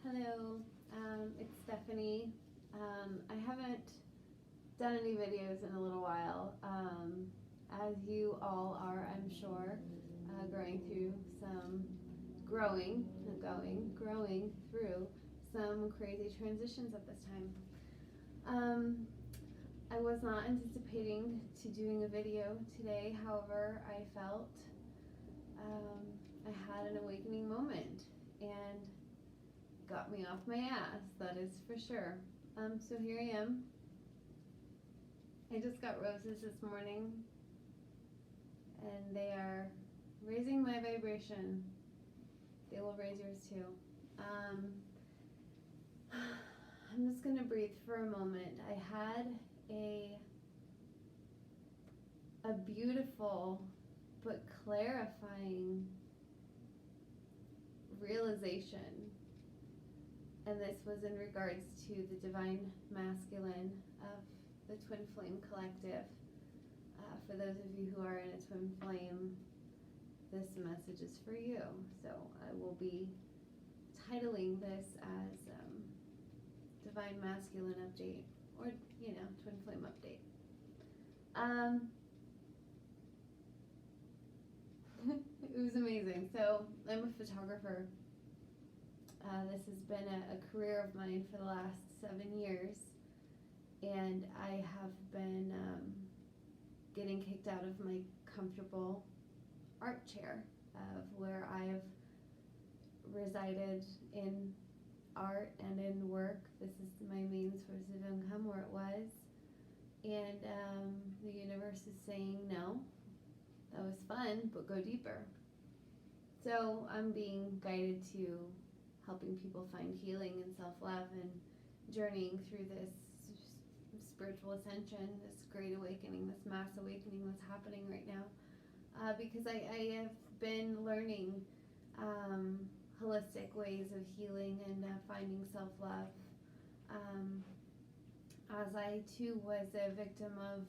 Hello, it's Stephanie. I haven't done any videos in a little while, as you all are, I'm sure, growing through some growing through some crazy transitions at this time. I was not anticipating to doing a video today. However, I felt I had an awakening moment and got me off my ass, that is for sure. So here I am. I just got roses this morning and they are raising my vibration. They will raise yours too. I'm just gonna breathe for a moment. I had a beautiful but clarifying realization, and this was in regards to the divine masculine of the Twin Flame Collective. For those of you who are in a Twin Flame, this message is for you. So I will be titling this as Divine Masculine Update, or Twin Flame Update. It was amazing. So I'm a photographer. This has been a career of mine for the last 7 years, and I have been getting kicked out of my comfortable art chair of where I have resided in art and in work. This is my main source of income, where it was, and the universe is saying no, that was fun, but go deeper. So I'm being guided to helping people find healing and self-love and journeying through this spiritual ascension, this great awakening, this mass awakening that's happening right now, because I have been learning holistic ways of healing and finding self-love, as I too was a victim of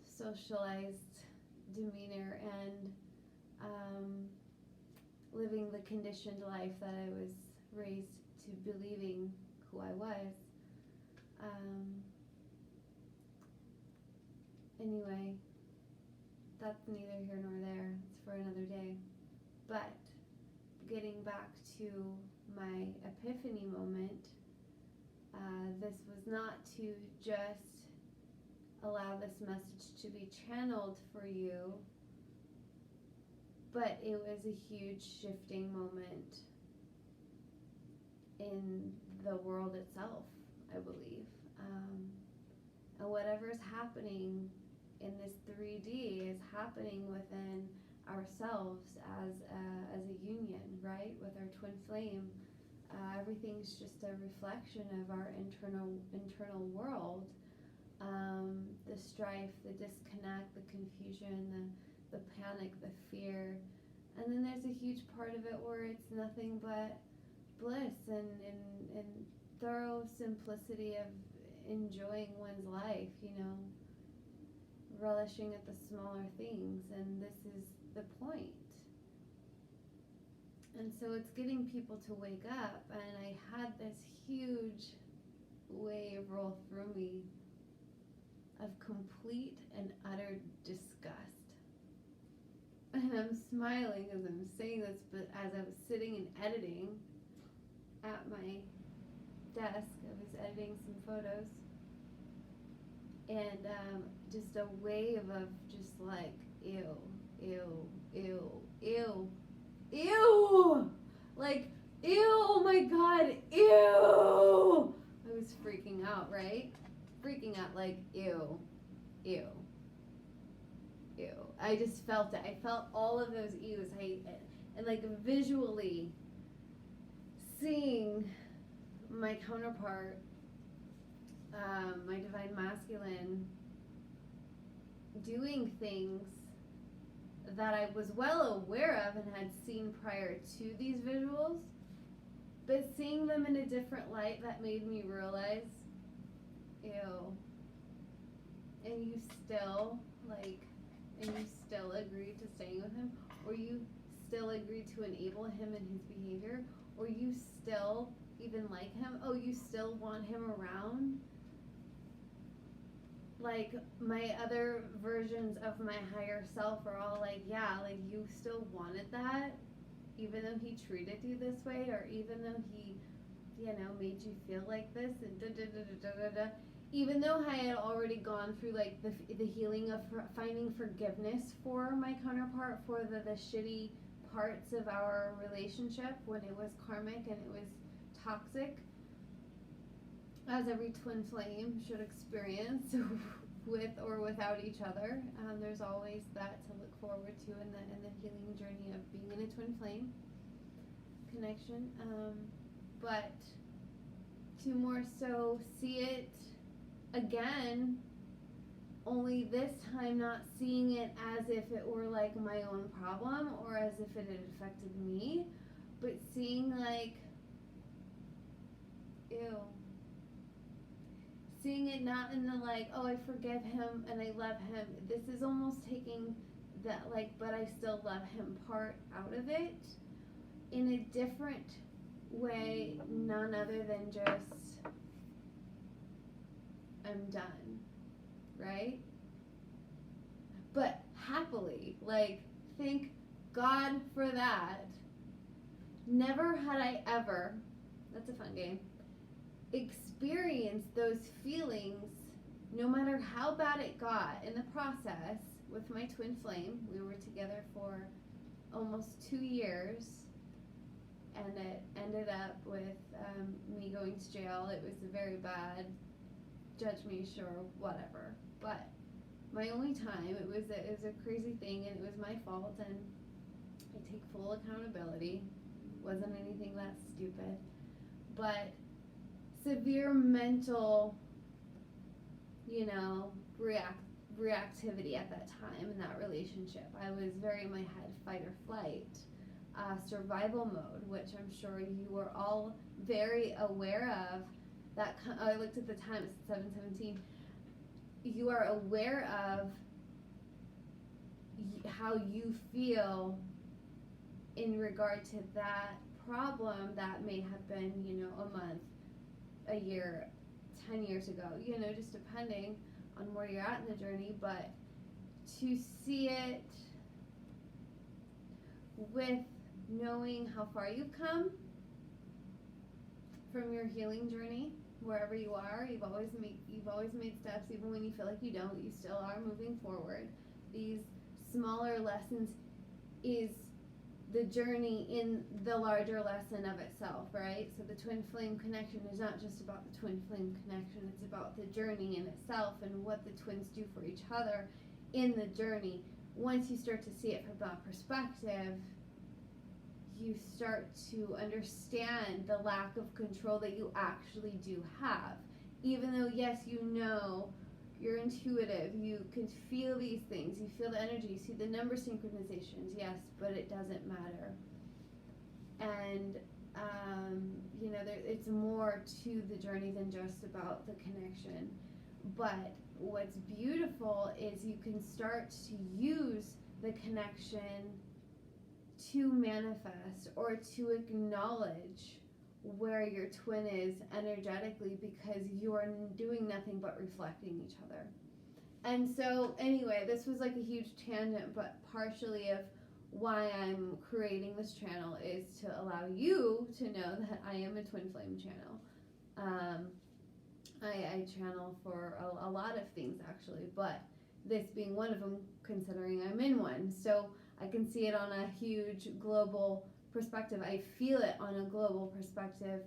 socialized demeanor and living the conditioned life that I was raised to believing who I was. Anyway, that's neither here nor there. It's for another day. But getting back to my epiphany moment, this was not to just allow this message to be channeled for you, but it was a huge shifting moment in the world itself, I believe. And whatever is happening in this 3D is happening within ourselves as a union, right? With our twin flame. Everything's just a reflection of our internal world. The strife, the disconnect, the confusion, the panic, the fear. And then there's a huge part of it where it's nothing but bliss and thorough simplicity of enjoying one's life, relishing at the smaller things, and this is the point. And so it's getting people to wake up, and I had this huge wave roll through me of complete and utter disgust. And I'm smiling as I'm saying this, but as I was sitting and editing at my desk, I was editing some photos, and just a wave of just like, ew, ew, ew, ew, ew, like, ew, oh my god, ew. I was freaking out, right? Freaking out, like, ew, ew, ew. I just felt it. I felt all of those ews. And like visually seeing my counterpart, my divine masculine, doing things that I was well aware of and had seen prior to these visuals, but seeing them in a different light that made me realize, ew. And you still agreed to staying with him, or you still agree to enable him in his behavior, or you still even like him, oh, you still want him around. Like, my other versions of my higher self are all like, yeah, like, you still wanted that, even though he treated you this way, or even though he, made you feel like this, and da-da-da-da-da-da. Even though I had already gone through, like, the healing of finding forgiveness for my counterpart for the shitty parts of our relationship when it was karmic and it was toxic, as every twin flame should experience with or without each other. There's always that to look forward to in the healing journey of being in a twin flame connection. But to more so see it again, only this time not seeing it as if it were like my own problem or as if it had affected me, but seeing like, ew. Seeing it not in the like, oh, I forgive him and I love him. This is almost taking that like, but I still love him part out of it in a different way, none other than just, I'm done, right? But happily, like, thank God for that. Never had I ever, that's a fun game, experience those feelings, no matter how bad it got in the process with my twin flame. We were together for almost 2 years, and it ended up with me going to jail. It was very bad. Judge me, sure, whatever. But my only time, it was a crazy thing, and it was my fault, and I take full accountability. Wasn't anything that stupid, but severe mental, reactivity at that time in that relationship. I was very in my head, fight or flight, survival mode, which I'm sure you were all very aware of. That I looked at the time, it's 7:17. You are aware of how you feel in regard to that problem that may have been, a month, a year, 10 years ago, just depending on where you're at in the journey. But to see it with knowing how far you've come from your healing journey, wherever you are, you've always made steps. Even when you feel like you don't, you still are moving forward. These smaller lessons is the journey in the larger lesson of itself, right? So the twin flame connection is not just about the twin flame connection, it's about the journey in itself and what the twins do for each other in the journey. Once you start to see it from that perspective, you start to understand the lack of control that you actually do have. Even though, yes, you're intuitive, you can feel these things, you feel the energy, you see the number synchronizations, yes, but it doesn't matter. And, it's more to the journey than just about the connection. But what's beautiful is you can start to use the connection to manifest or to acknowledge where your twin is energetically, because you are doing nothing but reflecting each other. And so anyway, this was like a huge tangent, but partially of why I'm creating this channel is to allow you to know that I am a twin flame channel. I channel for a lot of things actually, but this being one of them, considering I'm in one. So I can see it on a huge global perspective. I feel it on a global perspective.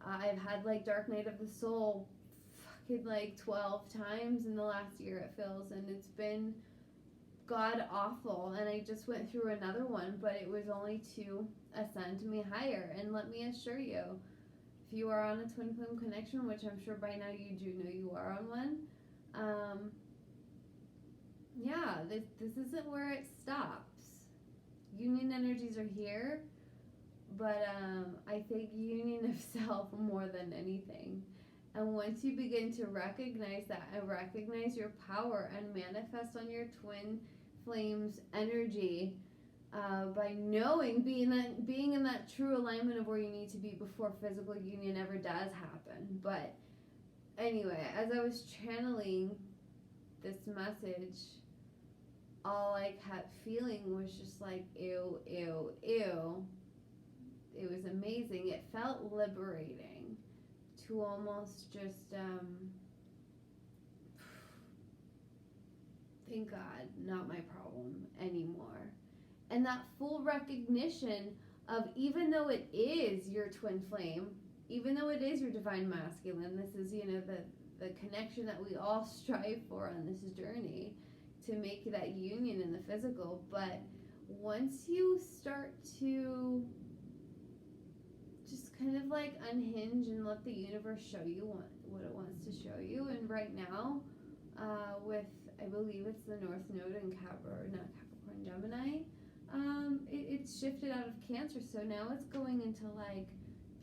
I've had like Dark Night of the Soul fucking like 12 times in the last year, it feels, and it's been god awful. And I just went through another one, but it was only to ascend me higher. And let me assure you, if you are on a twin flame connection, which I'm sure by now you do know you are on one, this isn't where it stops. Union energies are here, but I think union of self more than anything. And once you begin to recognize that and recognize your power and manifest on your twin flames energy, by knowing, being in that true alignment of where you need to be before physical union ever does happen. But anyway, as I was channeling this message, all I kept feeling was just like, ew, ew, ew. It was amazing. It felt liberating to almost just, thank God, not my problem anymore. And that full recognition of, even though it is your twin flame, even though it is your divine masculine, this is, the connection that we all strive for on this journey to make that union in the physical. But once you start to just kind of like unhinge and let the universe show you what it wants to show you, and right now, with, I believe it's the North Node in Capricorn, Gemini, it's shifted out of Cancer, so now it's going into like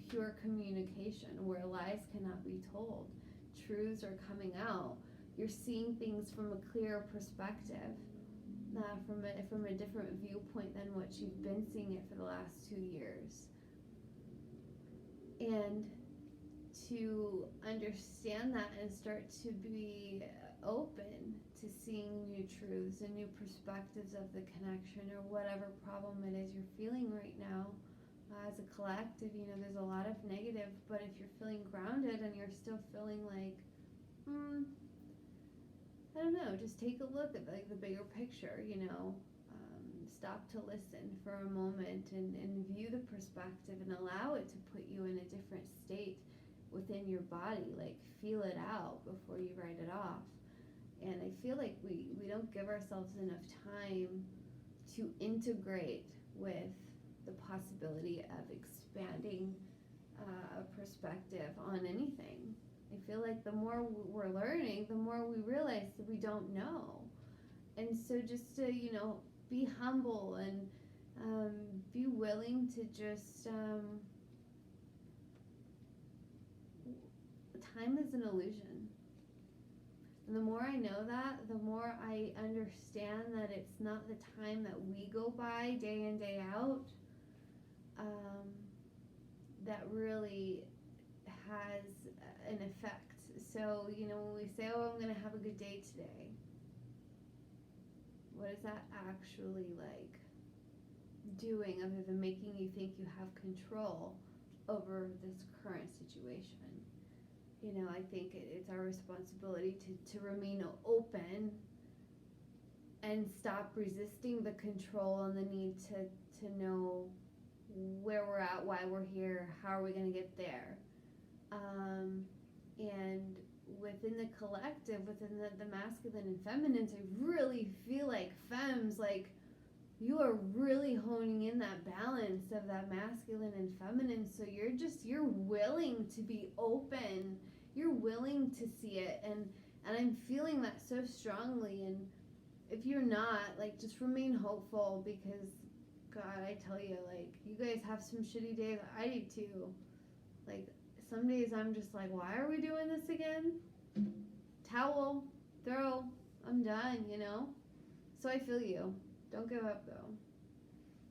pure communication where lies cannot be told. Truths are coming out. You're seeing things from a clearer perspective, from a different viewpoint than what you've been seeing it for the last 2 years. And to understand that and start to be open to seeing new truths and new perspectives of the connection or whatever problem it is you're feeling right now. As a collective, there's a lot of negative, but if you're feeling grounded and you're still feeling like, I don't know, just take a look at the bigger picture, stop to listen for a moment and view the perspective and allow it to put you in a different state within your body, like feel it out before you write it off. And I feel like we don't give ourselves enough time to integrate with the possibility of expanding a perspective on anything. I feel like the more we're learning, the more we realize that we don't know. And so just to, be humble and be willing to just, time is an illusion. And the more I know that, the more I understand that it's not the time that we go by day in, day out, that really has an effect. So, when we say, oh, I'm going to have a good day today, what is that actually like doing other than making you think you have control over this current situation? I think it's our responsibility to remain open and stop resisting the control and the need to know where we're at, why we're here, how are we going to get there. And within the collective, within the masculine and feminines, I really feel like femmes, like, you are really honing in that balance of that masculine and feminine. So you're willing to be open. You're willing to see it. And I'm feeling that so strongly. And if you're not, like, just remain hopeful, because God, I tell you, like, you guys have some shitty days. I do too. Like, some days I'm just like, why are we doing this again? Towel, throw, I'm done, So I feel you. Don't give up though.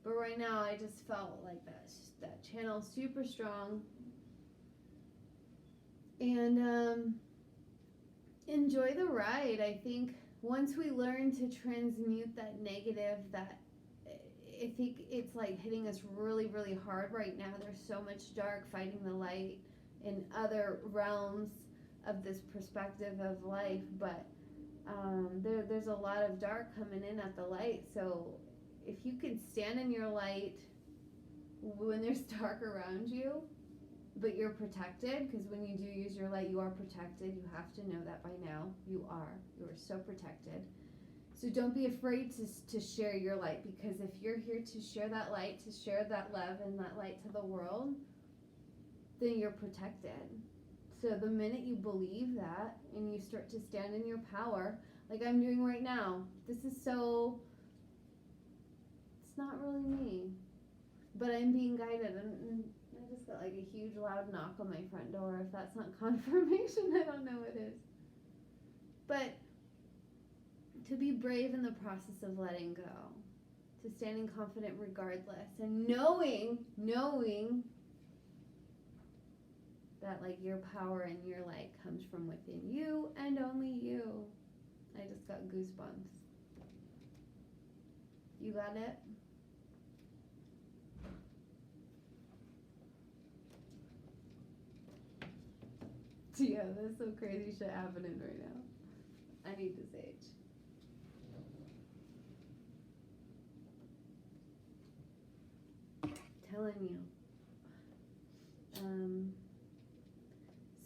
But right now I just felt like that channel super strong. And enjoy the ride. I think once we learn to transmute that negative, that I think it's like hitting us really, really hard right now. There's so much dark fighting the light in other realms of this perspective of life, but there's a lot of dark coming in at the light. So if you can stand in your light when there's dark around you, but you're protected, because when you do use your light, you are protected. You have to know that by now. You are so protected. So don't be afraid to share your light, because if you're here to share that light, to share that love and that light to the world, then you're protected. So the minute you believe that and you start to stand in your power, like I'm doing right now, it's not really me, but I'm being guided. And I just got like a huge loud knock on my front door. If that's not confirmation, I don't know what is. But to be brave in the process of letting go, to standing confident regardless, and knowing that like your power and your light comes from within you and only you. I just got goosebumps. You got it? Yeah, there's some crazy shit happening right now. I need to sage. Telling you.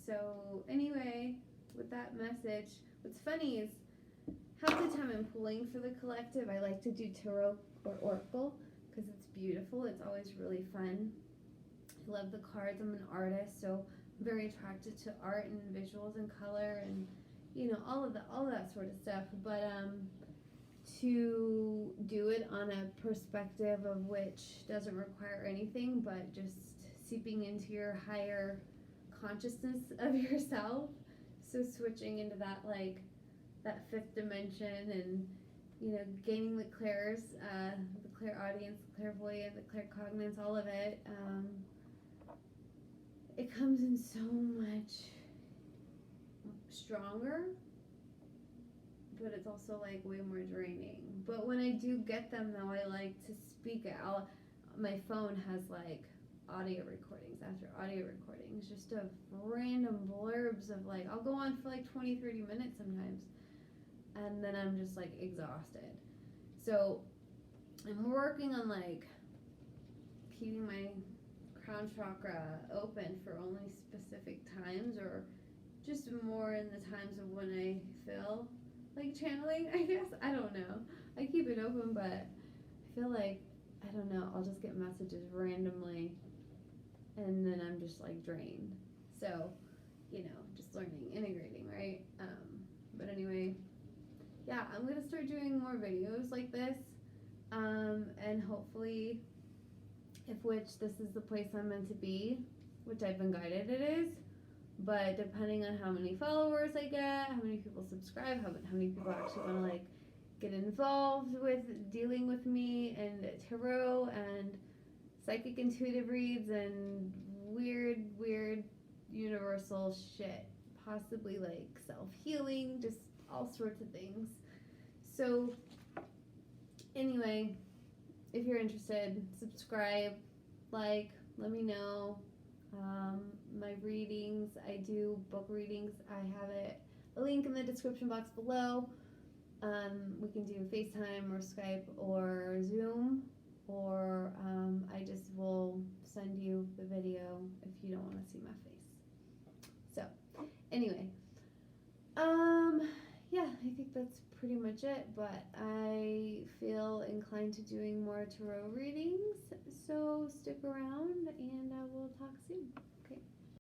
So anyway, with that message, what's funny is half the time I'm pulling for the collective, I like to do tarot or oracle because it's beautiful. It's always really fun. I love the cards. I'm an artist, so I'm very attracted to art and visuals and color and all of that sort of stuff. But to do it on a perspective of which doesn't require anything but just seeping into your higher consciousness of yourself, so switching into that that fifth dimension and gaining the clairs, the clairaudience, the clairvoyant, the claircognizance, all of it. It comes in so much stronger, but it's also like way more draining. But when I do get them though, I like to speak it. My phone has like audio recordings after audio recordings, just of random blurbs of like, I'll go on for like 20-30 minutes sometimes, and then I'm just like exhausted. So I'm working on like keeping my crown chakra open for only specific times, or just more in the times of when I feel like channeling, I guess. I don't know. I keep it open, but I feel like, I don't know, I'll just get messages randomly and then I'm just like drained. So, just learning, integrating, right? But anyway, yeah, I'm gonna start doing more videos like this, and hopefully, this is the place I'm meant to be, which I've been guided it is. But depending on how many followers I get, how many people subscribe, how many people actually want to like get involved with dealing with me and tarot and psychic intuitive reads and weird universal shit, possibly like self-healing, just all sorts of things. So anyway, if you're interested, subscribe, let me know. My readings, I do book readings. I have a link in the description box below. We can do FaceTime or Skype or Zoom, or I just will send you the video if you don't want to see my face. So anyway, yeah, I think that's pretty much it, but I feel inclined to doing more tarot readings, so stick around and we'll talk soon. Okay.